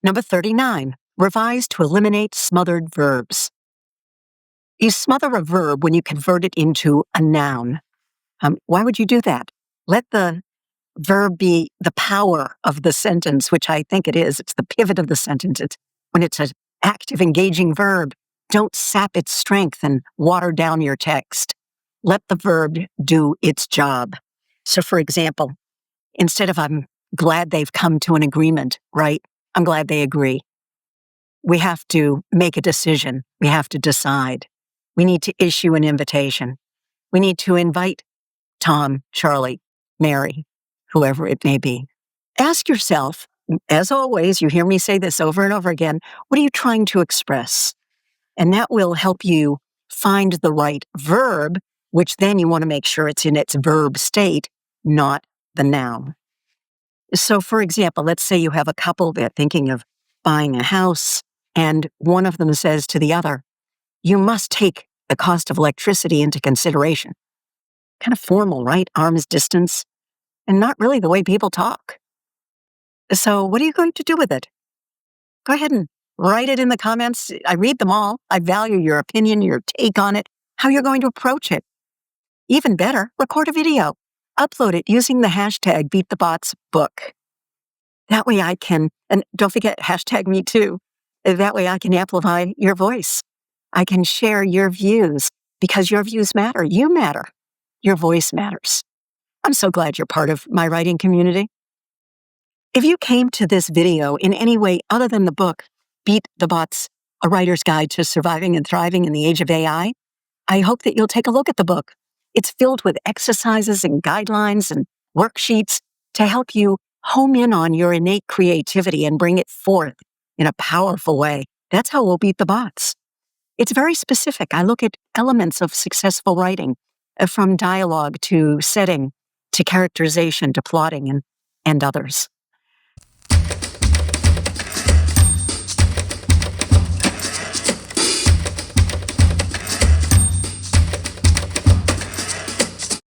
Number 39, revise to eliminate smothered verbs. You smother a verb when you convert it into a noun. Why would you do that? Let the verb be the power of the sentence, which I think it is. It's the pivot of the sentence. When it's an active, engaging verb, don't sap its strength and water down your text. Let the verb do its job. So, for example, instead of I'm glad they've come to an agreement, right? I'm glad they agree. We have to make a decision. We have to decide. We need to issue an invitation. We need to invite Tom, Charlie, Mary, whoever it may be. Ask yourself, as always, you hear me say this over and over again, what are you trying to express? And that will help you find the right verb, which then you want to make sure it's in its verb state, not the noun. So, for example, let's say you have a couple that thinking of buying a house, and one of them says to the other, you must take the cost of electricity into consideration. Kind of formal, right? Arm's distance, and not really the way people talk. So what are you going to do with it? Go ahead and write it in the comments. I read them all. I value your opinion, your take on it, how you're going to approach it. Even better, record a video. Upload it using the hashtag BeatTheBotsBook. That way I can, and don't forget, hashtag me too. That way I can amplify your voice. I can share your views because your views matter. You matter. Your voice matters. I'm so glad you're part of my writing community. If you came to this video in any way other than the book, Beat the Bots, A Writer's Guide to Surviving and Thriving in the Age of AI, I hope that you'll take a look at the book. It's filled with exercises and guidelines and worksheets to help you home in on your innate creativity and bring it forth in a powerful way. That's how we'll beat the bots. It's very specific. I look at elements of successful writing, from dialogue to setting, to characterization, to plotting, and others.